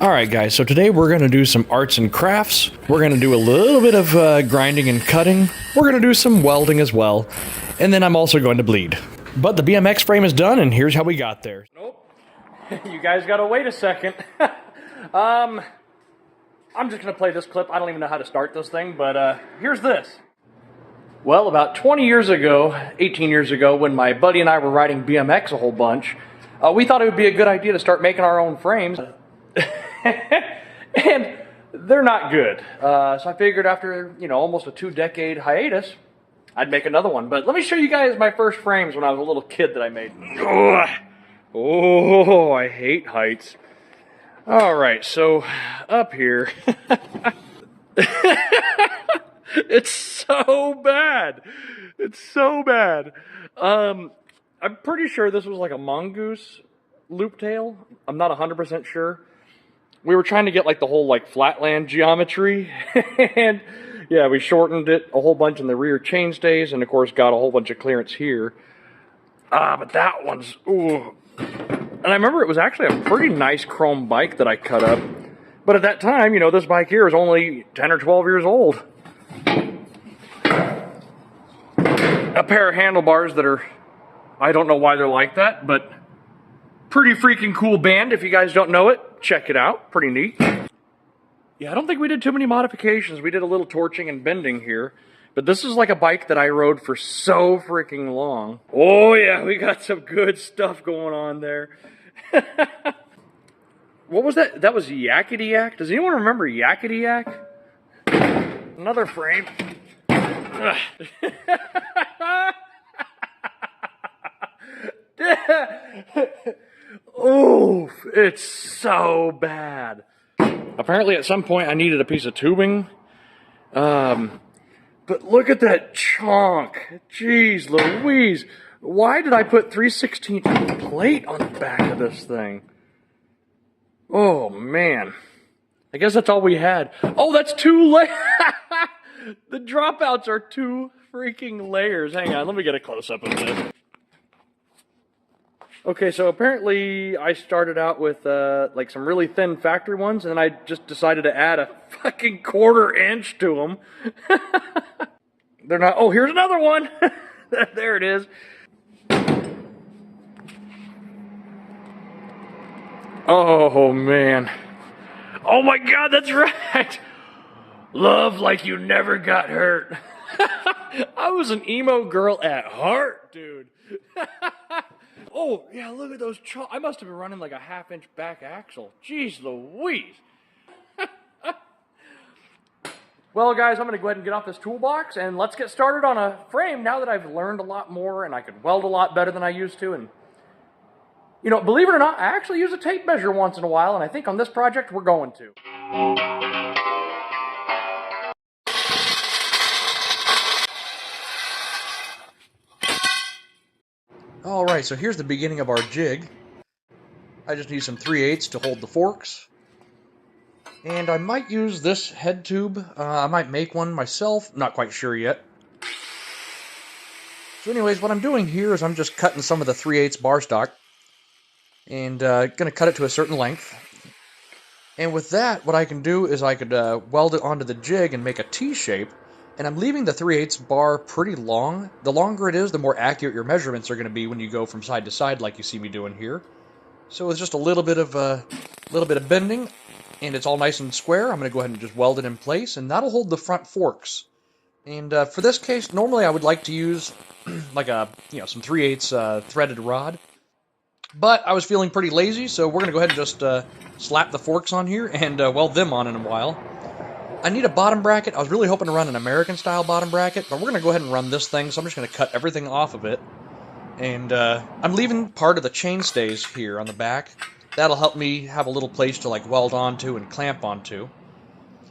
Alright guys, so today we're going to do some arts and crafts. We're going to do a little bit of grinding and cutting. We're going to do some welding as well. And then I'm also going to bleed. But the BMX frame is done, and here's how we got there. Nope. You guys gotta wait a second. I'm just gonna play this clip. I don't even know how to start this thing, but here's this. Well, about 20 years ago, 18 years ago, when my buddy and I were riding BMX a whole bunch, we thought it would be a good idea to start making our own frames. And they're not good. So I figured after, almost a 2-decade hiatus, I'd make another one. But let me show you guys my first frames when I was a little kid that I made. Oh, I hate heights. All right, so up here. It's so bad. It's so bad. I'm pretty sure this was like a mongoose loop tail. I'm not 100% sure. We were trying to get like the whole like flatland geometry, and yeah, we shortened it a whole bunch in the rear chainstays, and of course got a whole bunch of clearance here. But that one's, ooh. And I remember it was actually a pretty nice chrome bike that I cut up. But at that time, this bike here is only 10 or 12 years old. A pair of handlebars that are, I don't know why they're like that, but pretty freaking cool band. If you guys don't know it, check it out. Pretty neat. Yeah, I don't think we did too many modifications. We did a little torching and bending here. But this is like a bike that I rode for so freaking long. Oh yeah, we got some good stuff going on there. What was that? That was Yakety Yak? Does anyone remember Yakety Yak? Another frame. Oof, it's so bad. Apparently at some point I needed a piece of tubing. But look at that chonk. Jeez Louise. Why did I put 3/16 plate on the back of this thing? Oh, man. I guess that's all we had. Oh, that's 2 layers. The dropouts are 2 freaking layers. Hang on, let me get a close-up of this. Okay, so apparently I started out with like some really thin factory ones, and then I just decided to add a fucking 1/4 inch to them. They're not, oh, here's another one. There it is. Oh, man. Oh, my God, that's right. Love like you never got hurt. I was an emo girl at heart, dude. Oh, yeah, look at those. I must have been running like a 1/2 inch back axle. Jeez Louise. Well, guys, I'm going to go ahead and get off this toolbox, and let's get started on a frame now that I've learned a lot more, and I can weld a lot better than I used to. And, believe it or not, I actually use a tape measure once in a while, and I think on this project we're going to. Alright, so here's the beginning of our jig. I just need some 3/8 to hold the forks. And I might use this head tube. I might make one myself. Not quite sure yet. So anyways, what I'm doing here is I'm just cutting some of the 3/8 bar stock. And going to cut it to a certain length. And with that, what I can do is I could weld it onto the jig and make a T-shape. And I'm leaving the 3/8 bar pretty long. The longer it is, the more accurate your measurements are going to be when you go from side to side like you see me doing here. So it's just a little bit of bending. And it's all nice and square. I'm going to go ahead and just weld it in place, and that'll hold the front forks. And for this case, normally I would like to use like some 3/8 threaded rod. But I was feeling pretty lazy, so we're going to go ahead and just slap the forks on here and weld them on in a while. I need a bottom bracket. I was really hoping to run an American-style bottom bracket, but we're going to go ahead and run this thing, so I'm just going to cut everything off of it. And I'm leaving part of the chainstays here on the back. That'll help me have a little place to like weld onto and clamp onto.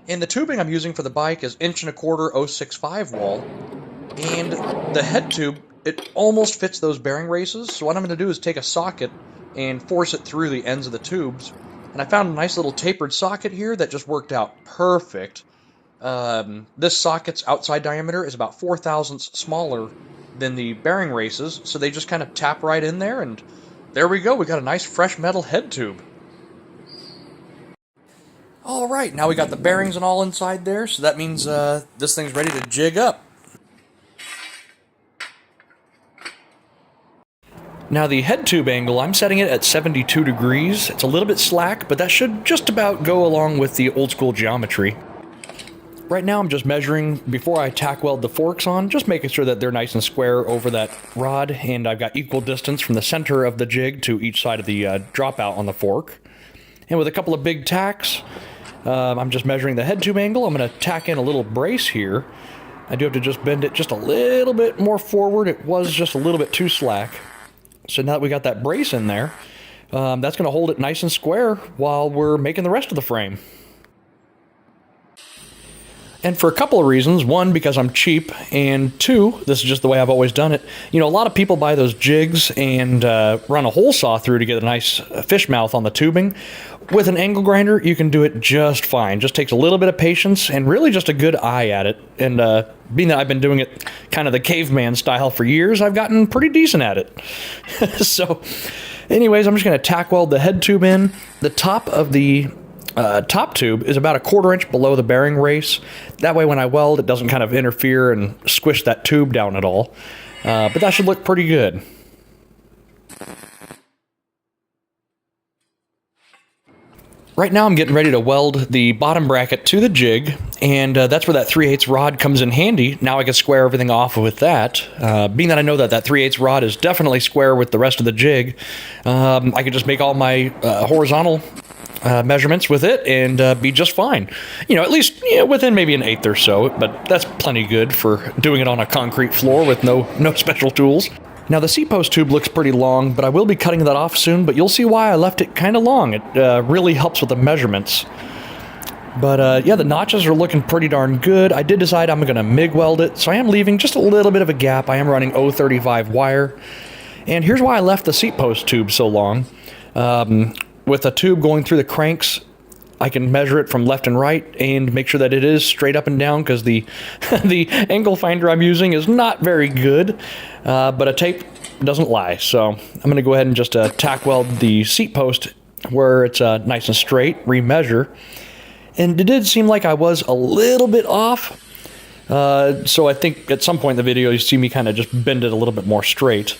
And the tubing I'm using for the bike is 1 1/4" 065 wall. And the head tube, it almost fits those bearing races. So what I'm going to do is take a socket and force it through the ends of the tubes. And I found a nice little tapered socket here that just worked out perfect. This socket's outside diameter is about 4 thousandths smaller than the bearing races. So they just kind of tap right in there, and there we go, we got a nice fresh metal head tube. All right, now we got the bearings and all inside there, so that means this thing's ready to jig up. Now the head tube angle, I'm setting it at 72 degrees. It's a little bit slack, but that should just about go along with the old school geometry. Right now I'm just measuring before I tack weld the forks on, just making sure that they're nice and square over that rod, and I've got equal distance from the center of the jig to each side of the dropout on the fork. And with a couple of big tacks, I'm just measuring the head tube angle. I'm going to tack in a little brace here. I do have to just bend it just a little bit more forward. It was just a little bit too slack. So now that we got that brace in there, that's going to hold it nice and square while we're making the rest of the frame. And for a couple of reasons. One, because I'm cheap, and two, this is just the way I've always done it. You know, a lot of people buy those jigs and run a hole saw through to get a nice fish mouth on the tubing. With an angle grinder, you can do it just fine. Just takes a little bit of patience and really just a good eye at it. And being that I've been doing it kind of the caveman style for years, I've gotten pretty decent at it. So, anyways, I'm just going to tack weld the head tube in. The top of the top tube is about a 1/4 inch below the bearing race. That way when I weld, it doesn't kind of interfere and squish that tube down at all. But that should look pretty good. Right now I'm getting ready to weld the bottom bracket to the jig, and that's where that 3/8 rod comes in handy. Now I can square everything off with that. Being that I know that that 3/8 rod is definitely square with the rest of the jig, I can just make all my horizontal measurements with it and be just fine. You know, at least within maybe an 1/8 or so, but that's plenty good for doing it on a concrete floor with no special tools. Now the seat post tube looks pretty long, but I will be cutting that off soon, but you'll see why I left it kind of long. It really helps with the measurements. But yeah, the notches are looking pretty darn good. I did decide I'm going to MIG weld it, so I am leaving just a little bit of a gap. I am running 035 wire. And here's why I left the seat post tube so long. With a tube going through the cranks, I can measure it from left and right and make sure that it is straight up and down, because the the angle finder I'm using is not very good, but a tape doesn't lie. So I'm going to go ahead and just tack weld the seat post where it's nice and straight, remeasure. And it did seem like I was a little bit off, so I think at some point in the video you see me kind of just bend it a little bit more straight.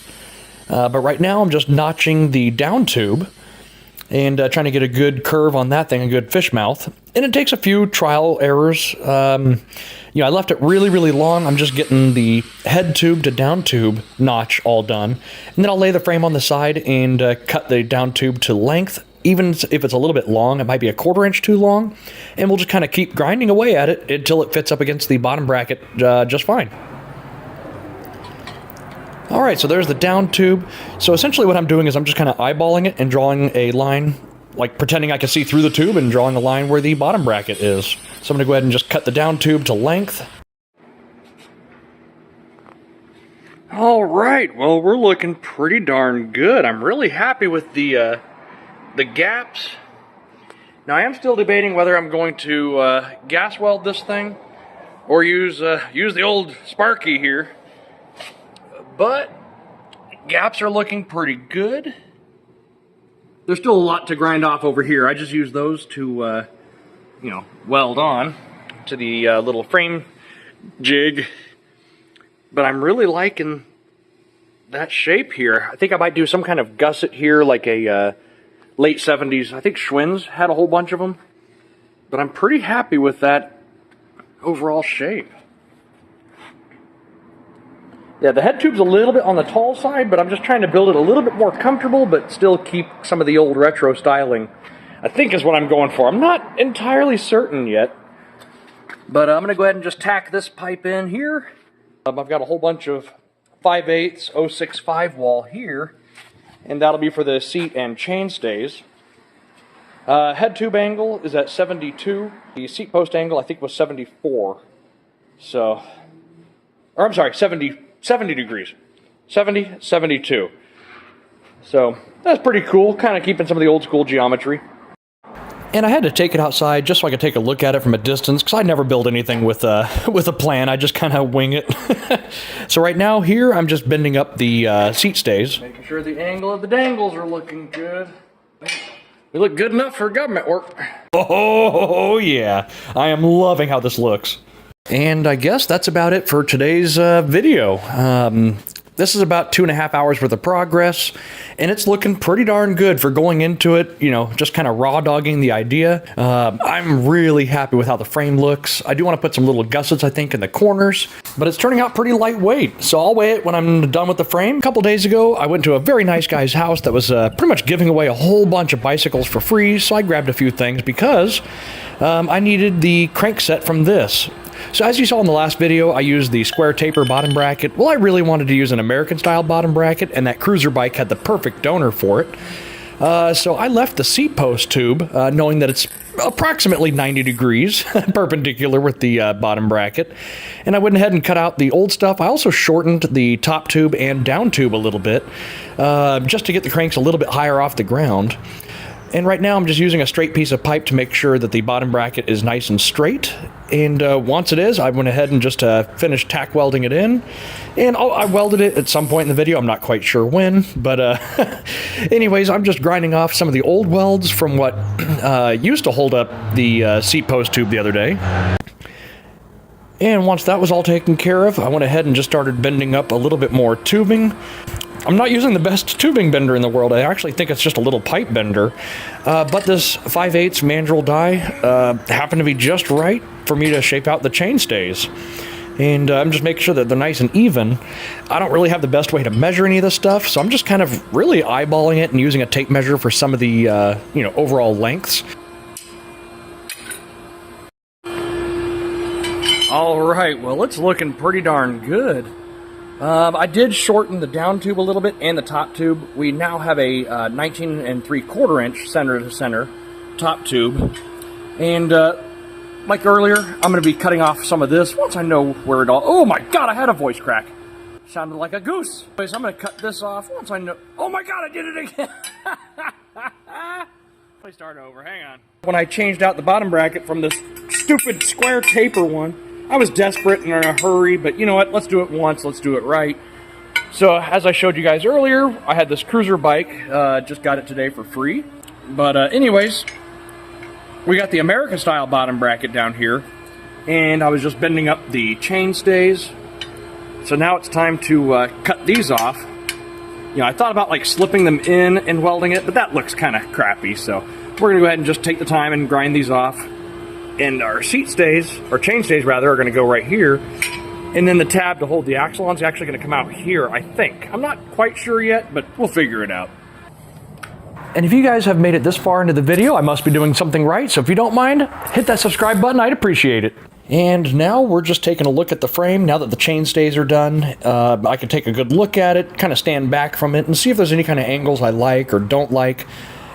But right now I'm just notching the down tube and trying to get a good curve on that thing, a good fish mouth. And it takes a few trial errors. I left it really, really long. I'm just getting the head tube to down tube notch all done. And then I'll lay the frame on the side and cut the down tube to length. Even if it's a little bit long, it might be a 1/4 inch too long. And we'll just kind of keep grinding away at it until it fits up against the bottom bracket just fine. All right, so there's the down tube. So essentially what I'm doing is I'm just kind of eyeballing it and drawing a line, like pretending I can see through the tube and drawing a line where the bottom bracket is. So I'm going to go ahead and just cut the down tube to length. All right, well, we're looking pretty darn good. I'm really happy with the gaps. Now, I am still debating whether I'm going to gas weld this thing or use the old Sparky here. But gaps are looking pretty good. There's still a lot to grind off over here. I just use those to, weld on to the little frame jig. But I'm really liking that shape here. I think I might do some kind of gusset here, like a late 70s. I think Schwinn's had a whole bunch of them. But I'm pretty happy with that overall shape. Yeah, the head tube's a little bit on the tall side, but I'm just trying to build it a little bit more comfortable, but still keep some of the old retro styling, I think is what I'm going for. I'm not entirely certain yet, but I'm going to go ahead and just tack this pipe in here. I've got a whole bunch of 5/8 065 wall here, and that'll be for the seat and chain stays. Head tube angle is at 72. The seat post angle, I think, was 74. So, or I'm sorry, 70 degrees. 70, 72. So that's pretty cool, kind of keeping some of the old school geometry. And I had to take it outside just so I could take a look at it from a distance, because I never build anything with a plan. I just kind of wing it. So right now here, I'm just bending up the seat stays. Making sure the angle of the dangles are looking good. We look good enough for government work. Oh, yeah. I am loving how this looks. And I guess that's about it for today's video. This is about 2.5 hours worth of progress, and it's looking pretty darn good for going into it, you know, just kind of raw dogging the idea. I'm really happy with how the frame looks. I do want to put some little gussets, I think, in the corners, but it's turning out pretty lightweight, so I'll weigh it when I'm done with the frame. A couple days ago, I went to a very nice guy's house that was pretty much giving away a whole bunch of bicycles for free, so I grabbed a few things because I needed the crank set from this. So as you saw in the last video, I used the square taper bottom bracket. Well, I really wanted to use an American style bottom bracket, and that cruiser bike had the perfect donor for it. So I left the seat post tube, knowing that it's approximately 90 degrees perpendicular with the bottom bracket. And I went ahead and cut out the old stuff. I also shortened the top tube and down tube a little bit, just to get the cranks a little bit higher off the ground. And right now I'm just using a straight piece of pipe to make sure that the bottom bracket is nice and straight. And once it is, I went ahead and just finished tack welding it in. And I welded it at some point in the video. I'm not quite sure when. But anyways, I'm just grinding off some of the old welds from what used to hold up the seat post tube the other day. And once that was all taken care of, I went ahead and just started bending up a little bit more tubing. I'm not using the best tubing bender in the world. I actually think it's just a little pipe bender. But this 5/8 mandrel die happened to be just right for me to shape out the chainstays. And I'm just making sure that they're nice and even. I don't really have the best way to measure any of this stuff, so I'm just kind of really eyeballing it and using a tape measure for some of the overall lengths. All right, well, it's looking pretty darn good. I did shorten the down tube a little bit and the top tube. We now have a 19 3/4 inch center to center top tube. And like earlier, I'm going to be cutting off some of this once I know where it all... Oh my god, I had a voice crack. Sounded like a goose. Anyways, I'm going to cut this off once I know... Oh my god, I did it again. Let me start over, hang on. When I changed out the bottom bracket from this stupid square taper one, I was desperate and in a hurry, but you know what? Let's do it once. Let's do it right. So, as I showed you guys earlier, I had this cruiser bike. Just got it today for free. But anyways, we got the American style bottom bracket down here, and I was just bending up the chain stays. So now it's time to cut these off. You know, I thought about like slipping them in and welding it, but that looks kind of crappy. So we're gonna go ahead and just take the time and grind these off. And our seat stays, or chain stays rather, are going to go right here. And then the tab to hold the axle on is actually going to come out here, I think. I'm not quite sure yet, but we'll figure it out. And if you guys have made it this far into the video, I must be doing something right. So if you don't mind, hit that subscribe button. I'd appreciate it. And now we're just taking a look at the frame. Now that the chain stays are done, I can take a good look at it, kind of stand back from it, and see if there's any kind of angles I like or don't like.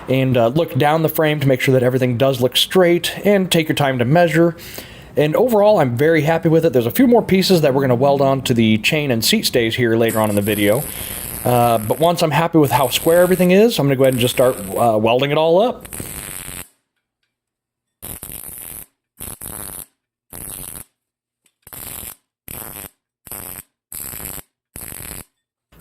And look down the frame to make sure that everything does look straight, and take your time to measure. And overall, I'm very happy with it. There's a few more pieces that we're going to weld on to the chain and seat stays here later on in the video. But once I'm happy with how square everything is, I'm going to go ahead and just start welding it all up.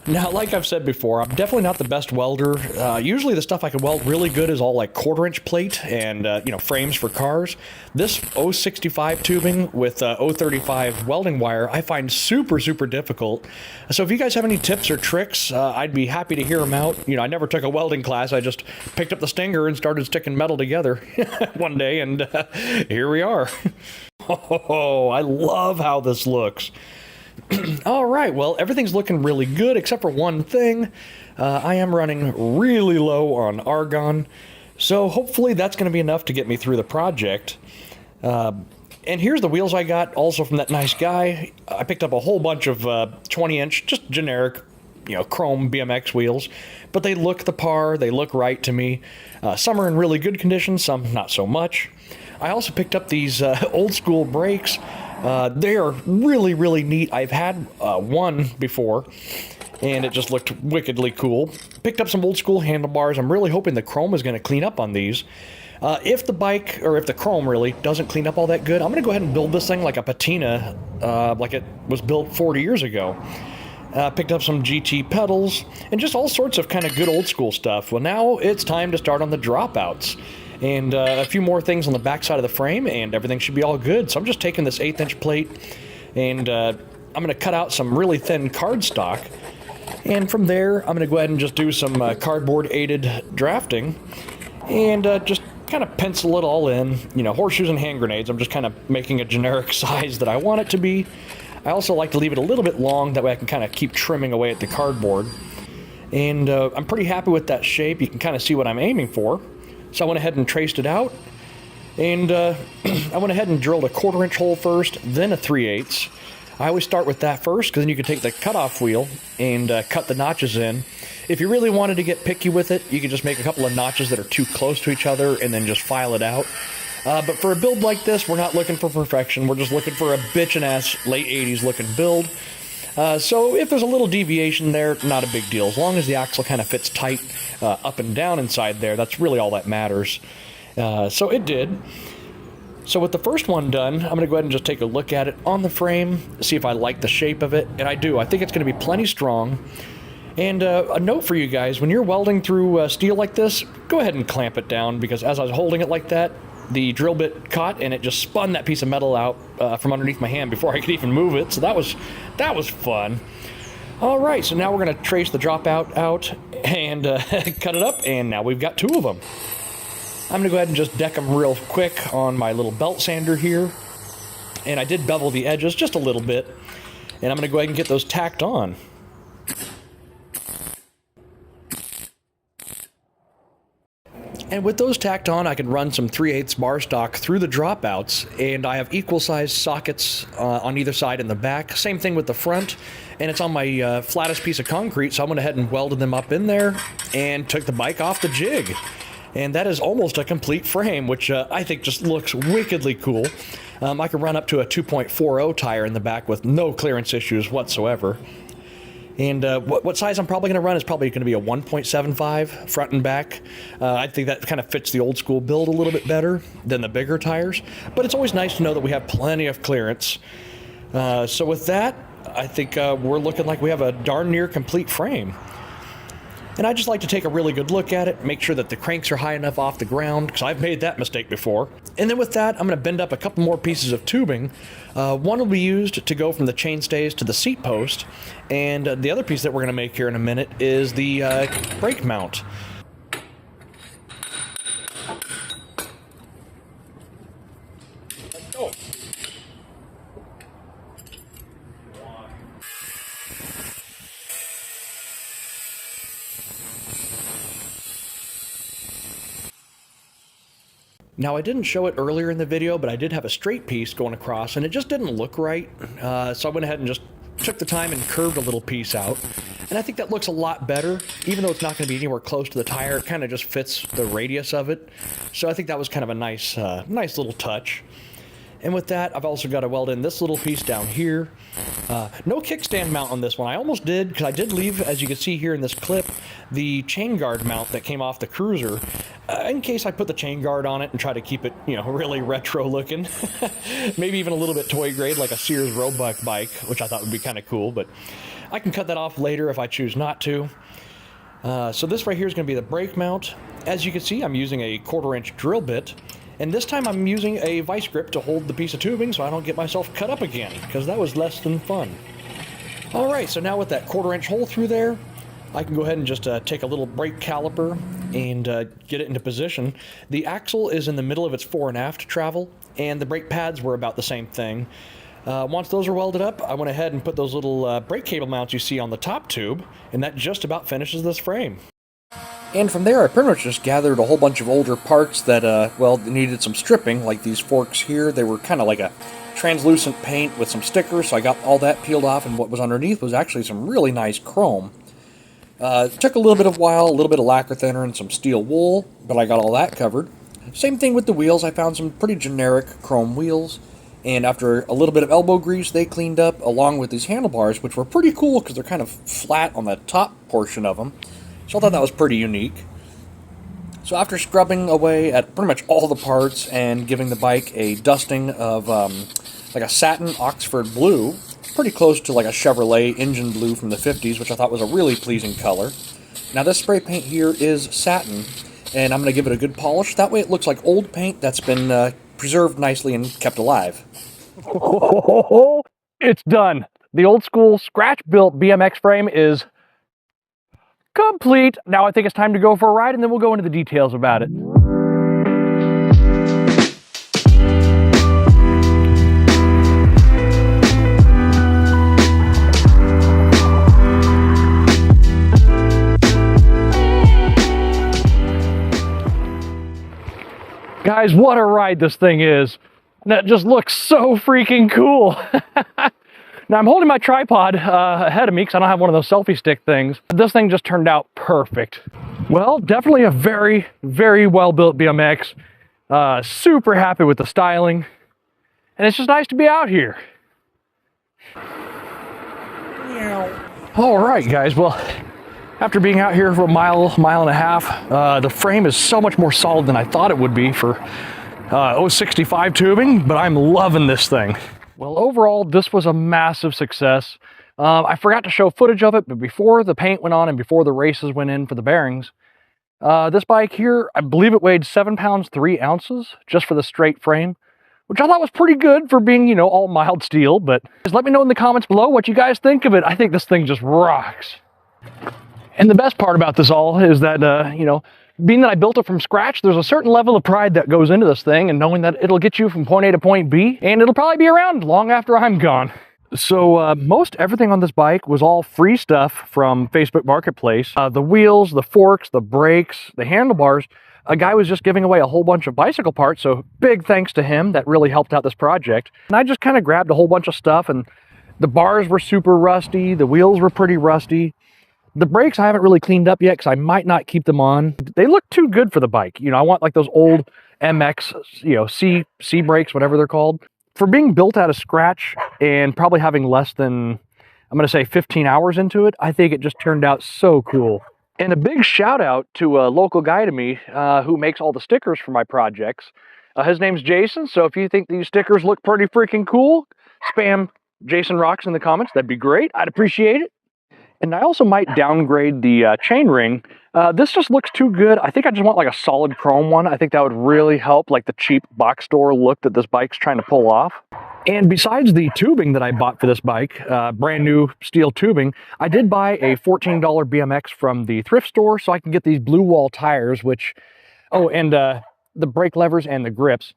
Now, like I've said before, I'm definitely not the best welder. Usually the stuff I can weld really good is all like 1/4 inch plate and, frames for cars. This 065 tubing with 035 welding wire, I find super, super difficult. So if you guys have any tips or tricks, I'd be happy to hear them out. You know, I never took a welding class. I just picked up the stinger and started sticking metal together one day, and here we are. Oh, I love how this looks. All right, well, everything's looking really good except for one thing. I am running really low on argon, so hopefully that's going to be enough to get me through the project. And here's the wheels I got, also from that nice guy. I picked up a whole bunch of 20-inch, just generic, chrome BMX wheels, but they look the par, they look right to me. Some are in really good condition, some not so much. I also picked up these old school brakes. They are really, really neat. I've had one before, and it just looked wickedly cool. Picked up some old school handlebars. I'm really hoping the chrome is going to clean up on these. If the bike, or if the chrome really, doesn't clean up all that good, I'm going to go ahead and build this thing like a patina, like it was built 40 years ago. Picked up some GT pedals, and just all sorts of kind of good old school stuff. Well, now it's time to start on the dropouts. And a few more things on the back side of the frame, and everything should be all good. So I'm just taking this 1/8" plate, and I'm going to cut out some really thin cardstock. And from there, I'm going to go ahead and just do some cardboard-aided drafting, and just kind of pencil it all in. You know, horseshoes and hand grenades. I'm just kind of making a generic size that I want it to be. I also like to leave it a little bit long, that way I can kind of keep trimming away at the cardboard. And I'm pretty happy with that shape. You can kind of see what I'm aiming for. So I went ahead and traced it out. And I went ahead and drilled a 1/4" hole first, then a 3/8. I always start with that first, because then you can take the cutoff wheel and cut the notches in. If you really wanted to get picky with it, you could just make a couple of notches that are too close to each other and then just file it out. But for a build like this, we're not looking for perfection. We're just looking for a bitchin' late 80s looking build. So if there's a little deviation there, not a big deal. As long as the axle kind of fits tight up and down inside there, that's really all that matters. So it did. So with the first one done, I'm going to go ahead and just take a look at it on the frame, see if I like the shape of it, and I do. I think it's going to be plenty strong. And a note for you guys, when you're welding through steel like this, go ahead and clamp it down, because as I was holding it like that, the drill bit caught and it just spun that piece of metal out from underneath my hand before I could even move it, so that was fun. All right, so now we're going to trace the dropout out and cut it up, and now we've got 2 of them. I'm going to go ahead and just deck them real quick on my little belt sander here. And I did bevel the edges just a little bit. And I'm going to go ahead and get those tacked on. And with those tacked on, I can run some 3/8 bar stock through the dropouts. And I have equal sized sockets on either side in the back. Same thing with the front. And it's on my flattest piece of concrete, so I went ahead and welded them up in there and took the bike off the jig. And that is almost a complete frame, which I think just looks wickedly cool. I can run up to a 2.40 tire in the back with no clearance issues whatsoever. And what size I'm probably going to run is probably going to be a 1.75 front and back. I think that kind of fits the old school build a little bit better than the bigger tires. But it's always nice to know that we have plenty of clearance. So with that, I think we're looking like we have a darn near complete frame. And I just like to take a really good look at it, make sure that the cranks are high enough off the ground, because I've made that mistake before. And then with that, I'm going to bend up a couple more pieces of tubing. One will be used to go from the chainstays to the seat post, and the other piece that we're going to make here in a minute is the brake mount. Let's go. Now, I didn't show it earlier in the video, but I did have a straight piece going across, and it just didn't look right. So I went ahead and just took the time and curved a little piece out. And I think that looks a lot better. Even though it's not going to be anywhere close to the tire, it kind of just fits the radius of it. So I think that was kind of a nice little touch. And with that, I've also got to weld in this little piece down here. No kickstand mount on this one. I almost did, because I did leave, as you can see here in this clip, the chain guard mount that came off the Cruiser, in case I put the chain guard on it and try to keep it, you know, really retro looking. Maybe even a little bit toy grade, like a Sears Roebuck bike, which I thought would be kind of cool, but I can cut that off later if I choose not to. So this right here is going to be the brake mount. As you can see, I'm using a 1/4" drill bit. And this time I'm using a vice grip to hold the piece of tubing so I don't get myself cut up again, because that was less than fun. Alright, so now with that 1/4" hole through there, I can go ahead and just take a little brake caliper and get it into position. The axle is in the middle of its fore and aft travel, and the brake pads were about the same thing. Once those are welded up, I went ahead and put those little brake cable mounts you see on the top tube, and that just about finishes this frame. And from there, I pretty much just gathered a whole bunch of older parts that, well, needed some stripping, like these forks here. They were kind of like a translucent paint with some stickers, so I got all that peeled off, and what was underneath was actually some really nice chrome. It took a little bit of while, a little bit of lacquer thinner, and some steel wool, but I got all that covered. Same thing with the wheels. I found some pretty generic chrome wheels, and after a little bit of elbow grease, they cleaned up, along with these handlebars, which were pretty cool because they're kind of flat on the top portion of them. So I thought that was pretty unique. So after scrubbing away at pretty much all the parts and giving the bike a dusting of like a satin Oxford blue, pretty close to like a Chevrolet engine blue from the 50s, which I thought was a really pleasing color. Now this spray paint here is satin, and I'm going to give it a good polish. That way it looks like old paint that's been preserved nicely and kept alive. It's done. The old school scratch-built BMX frame is complete. Now I think it's time to go for a ride, and then we'll go into the details about it. Guys, what a ride this thing is. That just looks so freaking cool. Now I'm holding my tripod ahead of me because I don't have one of those selfie stick things. This thing just turned out perfect. Well, definitely a very, very well-built BMX. Super happy with the styling. And it's just nice to be out here. All right, guys. Well, after being out here for a mile and a half, the frame is so much more solid than I thought it would be for 065 tubing, but I'm loving this thing. Well, overall, this was a massive success. I forgot to show footage of it, but before the paint went on and before the races went in for the bearings, this bike here, I believe it weighed 7 pounds 3 ounces just for the straight frame, which I thought was pretty good for being, you know, all mild steel. But just let me know in the comments below what you guys think of it. I think this thing just rocks. And the best part about this all is that, you know, being that I built it from scratch, there's a certain level of pride that goes into this thing, and knowing that it'll get you from point A to point B, and it'll probably be around long after I'm gone. So most everything on this bike was all free stuff from Facebook Marketplace. The wheels, the forks, the brakes, the handlebars. A guy was just giving away a whole bunch of bicycle parts, so big thanks to him. That really helped out this project. And I just kind of grabbed a whole bunch of stuff, and the bars were super rusty, the wheels were pretty rusty. The brakes I haven't really cleaned up yet because I might not keep them on. They look too good for the bike. You know, I want like those old MX, you know, C brakes, whatever they're called. For being built out of scratch and probably having less than, I'm going to say 15 hours into it, I think it just turned out so cool. And a big shout out to a local guy to me who makes all the stickers for my projects. His name's Jason, so if you think these stickers look pretty freaking cool, spam Jason Rocks in the comments. That'd be great. I'd appreciate it. And I also might downgrade the chain ring. This just looks too good. I think I just want like a solid chrome one. I think that would really help like the cheap box store look that this bike's trying to pull off. And besides the tubing that I bought for this bike, brand new steel tubing, I did buy a $14 BMX from the thrift store so I can get these blue wall tires, which, oh, and the brake levers and the grips.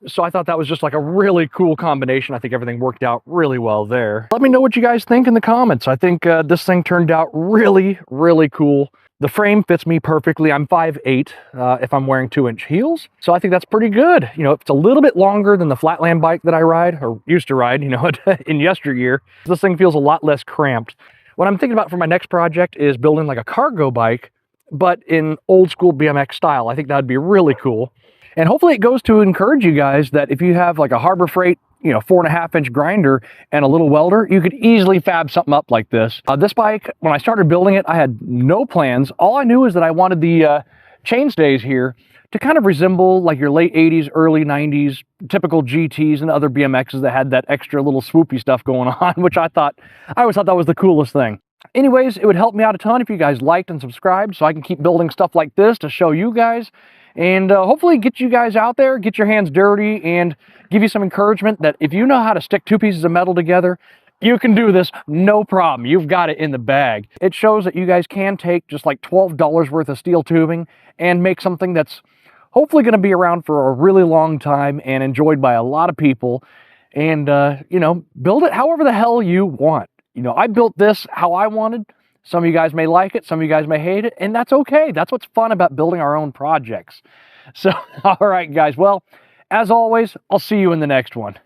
So I thought that was just like a really cool combination. I think everything worked out really well there. Let me know what you guys think in the comments. I think this thing turned out really, really cool. The frame fits me perfectly. I'm 5'8" if I'm wearing 2-inch heels. So I think that's pretty good. You know, it's a little bit longer than the flatland bike that I ride, or used to ride, you know, in yesteryear. This thing feels a lot less cramped. What I'm thinking about for my next project is building like a cargo bike, but in old school BMX style. I think that'd be really cool. And hopefully it goes to encourage you guys that if you have like a Harbor Freight, you know, 4.5-inch grinder and a little welder, you could easily fab something up like this. This bike, when I started building it, I had no plans. All I knew is that I wanted the chainstays here to kind of resemble like your late 80s, early 90s, typical GTs and other BMXs that had that extra little swoopy stuff going on, which I always thought that was the coolest thing. Anyways, it would help me out a ton if you guys liked and subscribed so I can keep building stuff like this to show you guys. And hopefully get you guys out there, get your hands dirty, and give you some encouragement that if you know how to stick 2 pieces of metal together, you can do this, no problem. You've got it in the bag. It shows that you guys can take just like $12 worth of steel tubing and make something that's hopefully going to be around for a really long time and enjoyed by a lot of people. And, you know, build it however the hell you want. You know, I built this how I wanted. Some of you guys may like it, some of you guys may hate it, and that's okay. That's what's fun about building our own projects. So, all right, guys. Well, as always, I'll see you in the next one.